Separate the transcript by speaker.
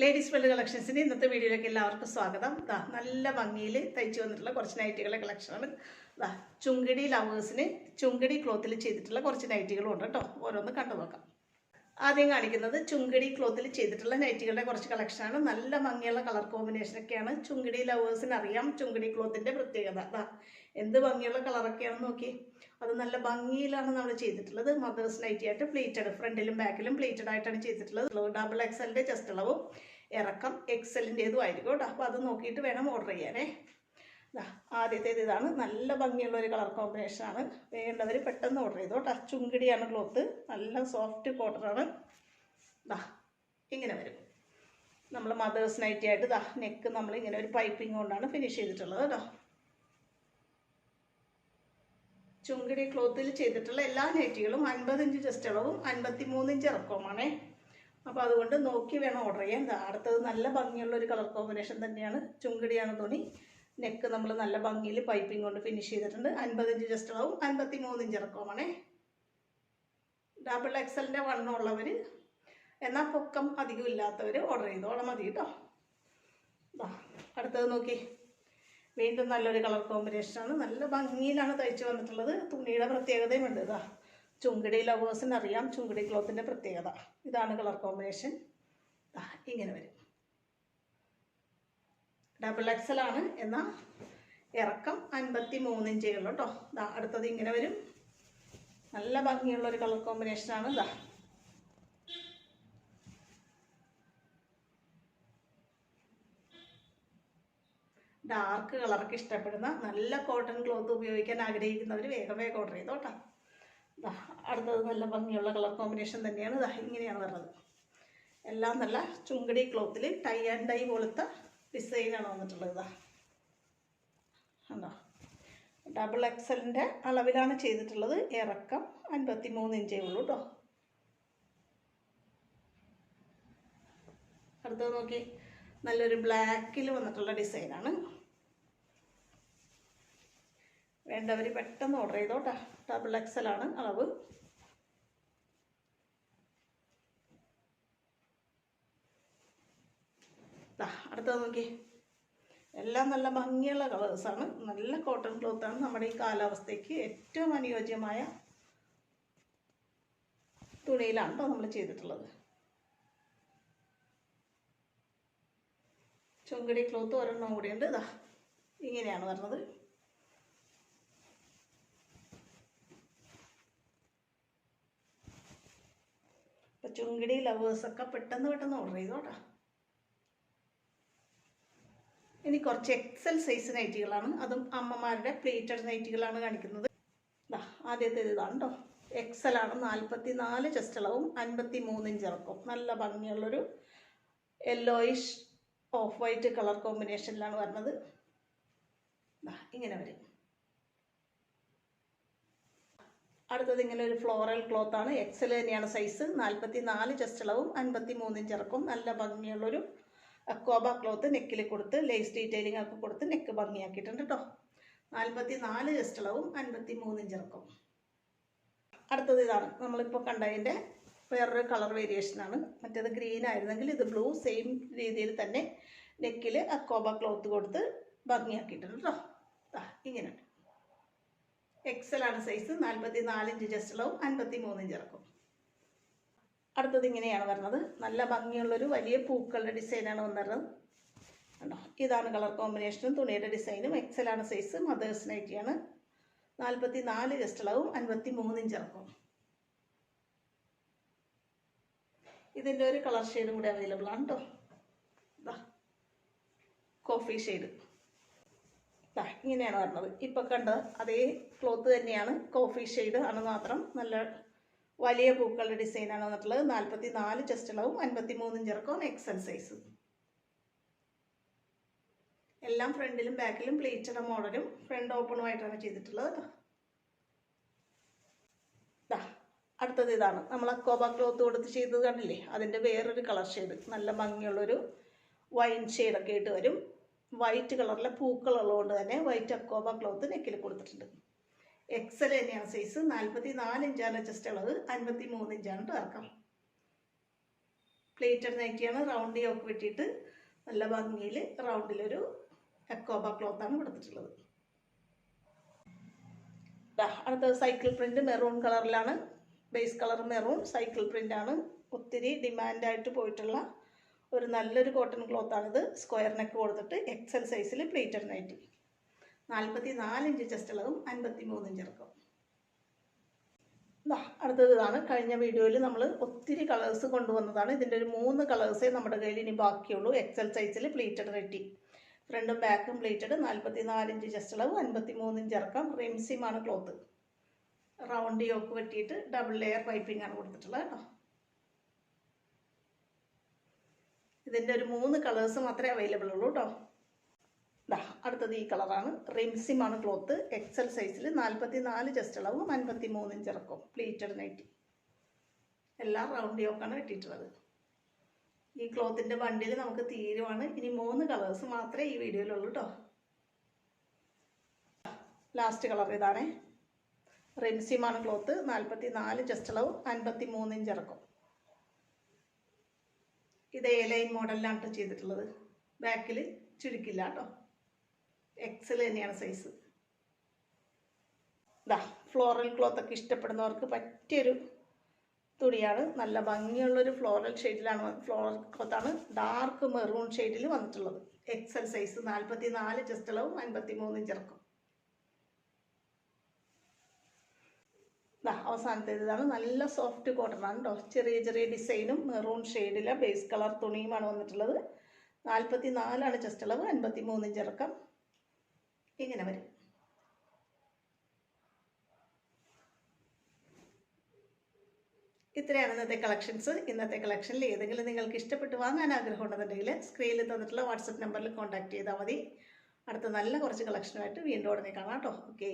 Speaker 1: Ladies well കളക്ഷൻസിന് ഇന്നത്തെ വീഡിയോയിലേക്ക് എല്ലാവർക്കും സ്വാഗതം. നല്ല ഭംഗിയിൽ തയ്ച്ചു വന്നിട്ടുള്ള കുറച്ച് നൈറ്റികളുടെ കളക്ഷനാണ്. ചുങ്കിടി ലവേഴ്സിന് ചുങ്കിടി ക്ലോത്തിൽ ചെയ്തിട്ടുള്ള കുറച്ച് നൈറ്റികളും ഉണ്ട് കേട്ടോ. ഓരോന്ന് കണ്ടു നോക്കാം. ആദ്യം കാണിക്കുന്നത് ചുങ്കിടി ക്ലോത്തിൽ ചെയ്തിട്ടുള്ള നൈറ്റികളുടെ കുറച്ച് കളക്ഷനാണ്. നല്ല ഭംഗിയുള്ള കളർ കോമ്പിനേഷനൊക്കെയാണ്. ചുങ്കിടി ലവേഴ്സിന് അറിയാം ചുങ്കിടി ക്ലോത്തിൻ്റെ പ്രത്യേകത. എന്ത് ഭംഗിയുള്ള കളറൊക്കെയാണെന്ന് നോക്കി. അത് നല്ല ഭംഗിയിലാണ് നമ്മൾ ചെയ്തിട്ടുള്ളത്. മദേഴ്സ് നൈറ്റി ആയിട്ട് പ്ലീറ്റഡ്, ഫ്രണ്ടിലും ബാക്കിലും പ്ലീറ്റഡ് ആയിട്ടാണ് ചെയ്തിട്ടുള്ളത്. ഡബിൾ എക്സലിൻ്റെ ചെസ്റ്റ് അളവും ഇറക്കം എക്സലിൻ്റെതും ആയിരിക്കും കേട്ടോ. അപ്പോൾ അത് നോക്കിയിട്ട് വേണം ഓർഡർ ചെയ്യാനേ. ആദ്യത്തേത് ഇതാണ്. നല്ല ഭംഗിയുള്ള ഒരു കളർ കോമ്പിനേഷനാണ്. വേണ്ടവർ പെട്ടെന്ന് ഓർഡർ ചെയ്തോ കേട്ടോ. ചുങ്കിടിയാണ് ക്ലോത്ത്, നല്ല സോഫ്റ്റ് കോട്ടനാണ്. ഇങ്ങനെ വരും. നമ്മൾ മദേഴ്സ് നൈറ്റി ആയിട്ട് നെക്ക് നമ്മൾ ഇങ്ങനെ ഒരു പൈപ്പിംഗ് കൊണ്ടാണ് ഫിനിഷ് ചെയ്തിട്ടുള്ളത് കേട്ടോ. ചുങ്കിടി ക്ലോത്തിൽ ചെയ്തിട്ടുള്ള എല്ലാ നൈറ്റികളും 50 ഇഞ്ച് ചെസ്റ്റ് അളവും 53 ഇഞ്ച് ഇറക്കവുമാണേ. അപ്പോൾ അതുകൊണ്ട് നോക്കി വേണം ഓർഡർ ചെയ്യാൻ. അടുത്തത് നല്ല ഭംഗിയുള്ള ഒരു കളർ കോമ്പിനേഷൻ തന്നെയാണ്. ചുങ്കിടിയാണ് തുണി. നെക്ക് നമ്മൾ നല്ല ഭംഗിയിൽ പൈപ്പിംഗ് കൊണ്ട് ഫിനിഷ് ചെയ്തിട്ടുണ്ട്. 50 ഇഞ്ച് ചെസ്റ്റ് അളവും 53 ഇഞ്ച് ഇറക്കവുമാണേ. ഡബിൾ എക്സലിൻ്റെ വണ്ണമുള്ളവർ എന്നാൽ പൊക്കം അധികം ഇല്ലാത്തവർ ഓർഡർ ചെയ്തോളാം മതി കേട്ടോ. അടുത്തത് നോക്കി. വീണ്ടും നല്ലൊരു കളർ കോമ്പിനേഷനാണ്. നല്ല ഭംഗിയിലാണ് തയ്ച്ച് വന്നിട്ടുള്ളത്. തുണിയുടെ പ്രത്യേകതയും ഉണ്ട്. ചുങ്കിടി ലവേഴ്സിന് അറിയാം ചുങ്കിടി ക്ലോത്തിൻ്റെ പ്രത്യേകത. ഇതാണ് കളർ കോമ്പിനേഷൻ. ഇങ്ങനെ വരും. ഡബിൾ എക്സലാണ് എന്നാൽ ഇറക്കം 53 ഇഞ്ചുകൾ കേട്ടോ. അടുത്തത് ഇങ്ങനെ വരും. നല്ല ഭംഗിയുള്ളൊരു കളർ കോമ്പിനേഷനാണ്. ഡാർക്ക് കളറൊക്കെ ഇഷ്ടപ്പെടുന്ന നല്ല കോട്ടൺ ക്ലോത്ത് ഉപയോഗിക്കാൻ ആഗ്രഹിക്കുന്നവർ വേഗം വേഗം ഓർഡർ ചെയ്തോ കേട്ടോ. അടുത്തത് നല്ല ഭംഗിയുള്ള കളർ കോമ്പിനേഷൻ തന്നെയാണ്. ഇങ്ങനെയാണ് വരുന്നത്. എല്ലാം നല്ല ചുങ്കിടി ക്ലോത്തിൽ ടൈ ആൻഡ് ഡൈ പോലത്തെ ഡിസൈനാണ് വന്നിട്ടുള്ളത്. കണ്ടോ, ഡബിൾ എക്സലിൻ്റെ അളവിലാണ് ചെയ്തിട്ടുള്ളത്. ഇറക്കം 53 ഇഞ്ചേ ഉള്ളൂ കേട്ടോ. അടുത്തത് നോക്കി. നല്ലൊരു ബ്ലാക്കിൽ വന്നിട്ടുള്ള ഡിസൈനാണ്. വേണ്ടവർ പെട്ടെന്ന് ഓർഡർ ചെയ്തോട്ടെ. ഡബിൾ എക്സലാണ് അളവ്. അടുത്തത് നോക്കി. എല്ലാം നല്ല ഭംഗിയുള്ള കളേഴ്സാണ്. നല്ല കോട്ടൺ ക്ലോത്താണ്. നമ്മുടെ ഈ കാലാവസ്ഥയ്ക്ക് ഏറ്റവും അനുയോജ്യമായ തുണിയിലാണ് കേട്ടോ നമ്മൾ ചെയ്തിട്ടുള്ളത്. ചുങ്കിടി ക്ലോത്ത് ഒരെണ്ണം കൂടിയുണ്ട്. ഇങ്ങനെയാണ് വരുന്നത്. അപ്പം ചുങ്കിടി ലവേഴ്സൊക്കെ പെട്ടെന്ന് ഓർഡർ ചെയ്തോട്ടാ. ഇനി കുറച്ച് എക്സൽ സൈസ് നൈറ്റികളാണ്. അതും അമ്മമാരുടെ പ്ലേറ്റഡ് നൈറ്റികളാണ് കാണിക്കുന്നത്. ആദ്യത്തേത് ഇതാണ് കേട്ടോ. എക്സലാണ്. 44 ചെസ്റ്റ് അളവും 53 ഇഞ്ച് ഇറക്കും. നല്ല ഭംഗിയുള്ളൊരു യെല്ലോയിഷ് ഓഫ് വൈറ്റ് കളർ കോമ്പിനേഷനിലാണ് വരുന്നത്. ഇങ്ങനെ വരും. അടുത്തത് ഇങ്ങനെ ഒരു ഫ്ലോറൽ ക്ലോത്താണ്. എക്സൽ തന്നെയാണ് സൈസ്. 44 ചെസ്റ്റ് അളവും 53 ഇഞ്ച് ഇറക്കും. നല്ല ഭംഗിയുള്ളൊരു അക്വാബ ക്ലോത്ത് നെക്കിൽ കൊടുത്ത് ലേസ് ഡീറ്റെയിലിംഗ് ഒക്കെ കൊടുത്ത് നെക്ക് ഭംഗിയാക്കിയിട്ടുണ്ട് കേട്ടോ. 44 ചെസ്റ്റ് അളവും 53 ഇഞ്ച് ഇറക്കും. അടുത്തത് ഇതാണ്. നമ്മളിപ്പോൾ കണ്ടതിൻ്റെ വേറൊരു കളർ വേരിയേഷനാണ്. മറ്റേത് ഗ്രീൻ ആയിരുന്നെങ്കിൽ ഇത് ബ്ലൂ. സെയിം രീതിയിൽ തന്നെ നെക്കിൽ അക്വാബ ക്ലോത്ത് കൊടുത്ത് ഭംഗിയാക്കിയിട്ടുണ്ട് കേട്ടോ. ഇങ്ങനെ എക്സലാണ് സൈസ്. 44 ഇഞ്ച് ചെസ്റ്റ് അളവും 53 ഇഞ്ച് ഇറക്കും. അടുത്തത് ഇങ്ങനെയാണ് വരുന്നത്. നല്ല ഭംഗിയുള്ളൊരു വലിയ പൂക്കളുടെ ഡിസൈനാണ് വന്നിരുന്നത് കണ്ടോ. ഇതാണ് കളർ കോമ്പിനേഷനും തുണിയുടെ ഡിസൈനും. എക്സലാണ് സൈസ്. മദേഴ്സ് നൈറ്റിയാണ്. 44 ചെസ്റ്റ് അളവും 53 ഇഞ്ച് ഇറക്കും. ഇതിൻ്റെ ഒരു കളർ ഷെയ്ഡും കൂടി അവൈലബിൾ ആണ് കേട്ടോ. Coffee shade. ഇങ്ങനെയാണ് വരുന്നത്. ഇപ്പം കണ്ട അതേ ക്ലോത്ത് തന്നെയാണ്. കോഫി ഷെയ്ഡ് ആണ് മാത്രം. നല്ല വലിയ പൂക്കളുടെ ഡിസൈനാണ് വന്നിട്ടുള്ളത്. 44 ചെസ്റ്റ് അളവും 53 ഇഞ്ച് ഇറക്കും. XL size. എല്ലാം ഫ്രണ്ടിലും ബാക്കിലും പ്ലേറ്റഡ് മോഡലും ഫ്രണ്ട് ഓപ്പണുമായിട്ടാണ് ചെയ്തിട്ടുള്ളത്. അടുത്തത് ഇതാണ്. നമ്മൾ അക്വാബ ക്ലോത്ത് കൊടുത്ത് ചെയ്തത് കണ്ടില്ലേ, അതിൻ്റെ വേറൊരു കളർ ഷെയ്ഡ്. നല്ല ഭംഗിയുള്ളൊരു വൈൻ ഷെയ്ഡൊക്കെ ഇട്ട് വരും. വൈറ്റ് കളറിലെ പൂക്കളുള്ളതുകൊണ്ട് തന്നെ വൈറ്റ് അക്വാബ ക്ലോത്ത് നെക്കിൽ കൊടുത്തിട്ടുണ്ട്. എക്സൽ തന്നെയാണ് സൈസ്. 44 ഇഞ്ചാണ് ചെസ്റ്റ് അളവ്. 53 ഇഞ്ചാണ് ഇറക്കം. പ്ലേറ്റഡ് നൈറ്റിയാണ്. റൗണ്ട് യോക്ക് വെട്ടിയിട്ട് നല്ല ഭംഗിയിൽ റൗണ്ടിലൊരു എക്കോബ ക്ലോത്താണ് കൊടുത്തിട്ടുള്ളത്. അടുത്തത് സൈക്കിൾ പ്രിന്റ് മെറൂൺ കളറിലാണ്. Base colour maroon, cycle print ആണ്. ഒത്തിരി ഡിമാൻഡായിട്ട് പോയിട്ടുള്ള ഒരു നല്ലൊരു കോട്ടൺ ക്ലോത്താണിത്. സ്ക്വയർ നെക്ക് കൊടുത്തിട്ട് എക്സൽ സൈസിൽ പ്ലേറ്റഡ് നൈറ്റി. 44 ഇഞ്ച് ചെസ്റ്റ് അളവും 53 ഇഞ്ച് ഇറക്കം. അടുത്തത് ഇതാണ്. കഴിഞ്ഞ വീഡിയോയിൽ നമ്മൾ ഒത്തിരി കളേഴ്സ് കൊണ്ടുവന്നതാണ്. ഇതിൻ്റെ ഒരു 3 കളേഴ്സേ നമ്മുടെ കയ്യിൽ ഇനി ബാക്കിയുള്ളൂ. എക്സൽ സൈസിൽ പ്ലേറ്റഡ് നൈറ്റി, ഫ്രണ്ടും ബാക്കും പ്ലേറ്റഡ്, 44 ഇഞ്ച് ചെസ്റ്റ് അളവ്, 53 ഇഞ്ച് ഇറക്കം. റിംസിമാണ് ക്ലോത്ത്. റൗണ്ട് യോക്ക് വെട്ടിയിട്ട് ഡബിൾ ലെയർ പൈപ്പിംഗ് ആണ് കൊടുത്തിട്ടുള്ളത് കേട്ടോ. ഇതിൻ്റെ ഒരു 3 കളേഴ്സ് മാത്രമേ അവൈലബിൾ ഉള്ളൂ കേട്ടോ. അടുത്തത് ഈ കളറാണ്. റിംസിമാണ് ക്ലോത്ത്. എക്സൽ സൈസിൽ 44 ചെസ്റ്റ് അളവും 53 ഇഞ്ച് ഇറക്കും. പ്ലേറ്റഡ് നൈറ്റി, എല്ലാം റൗണ്ട് യോക്കാണ് വെട്ടിയിട്ടുള്ളത്. ഈ ക്ലോത്തിൻ്റെ ബണ്ടിൽ നമുക്ക് തീരുവാണ്. ഇനി 3 കളേഴ്സ് മാത്രമേ ഈ വീഡിയോയിലുള്ളൂ കേട്ടോ. ലാസ്റ്റ് കളർ ഇതാണ്. റിംസിമാണ് ക്ലോത്ത്. 44 ചെസ്റ്റ് അളവും 53 ഇഞ്ച് ഇറക്കും. ഇത് എ ലൈൻ മോഡലിലാണ് ചെയ്തിട്ടുള്ളത്. ബാക്കിൽ ചുരുക്കില്ല കേട്ടോ. എക്സൽ തന്നെയാണ് സൈസ്. ഫ്ലോറൽ ക്ലോത്തൊക്കെ ഇഷ്ടപ്പെടുന്നവർക്ക് പറ്റിയൊരു തുണിയാണ്. നല്ല ഭംഗിയുള്ളൊരു ഫ്ലോറൽ ഷെയ്ഡിലാണ്. ഫ്ലോറൽ ക്ലോത്താണ്. ഡാർക്ക് മെറൂൺ ഷെയ്ഡിൽ വന്നിട്ടുള്ളത്. എക്സൽ സൈസ്, 44 ചെസ്റ്റ് അളവും 53 ഇഞ്ച് ഇറക്കും. അവസാനത്തേത് ഇതാണ്. നല്ല സോഫ്റ്റ് കോട്ടൺ ആണ് കേട്ടോ. ചെറിയ ചെറിയ ഡിസൈനും മെറൂൺ ഷെയ്ഡിലെ ബേസ് കളർ തുണിയുമാണ് വന്നിട്ടുള്ളത്. 44 ചെസ്റ്റ് അളവ്, 53 ഇഞ്ച് ഇറക്കം. ഇങ്ങനെ വരും. ഇത്രയാണ് ഇന്നത്തെ കളക്ഷൻസ്. ഇന്നത്തെ കളക്ഷനിൽ ഏതെങ്കിലും നിങ്ങൾക്ക് ഇഷ്ടപ്പെട്ട് വാങ്ങാൻ ആഗ്രഹമുണ്ടെന്നുണ്ടെങ്കിൽ സ്ക്രീനിൽ തന്നിട്ടുള്ള വാട്സപ്പ് നമ്പറിൽ കോൺടാക്ട് ചെയ്താൽ മതി. അടുത്ത നല്ല കുറച്ച് കളക്ഷനുമായിട്ട് വീണ്ടും ഉടനെ കാണാം കേട്ടോ. ഓക്കെ.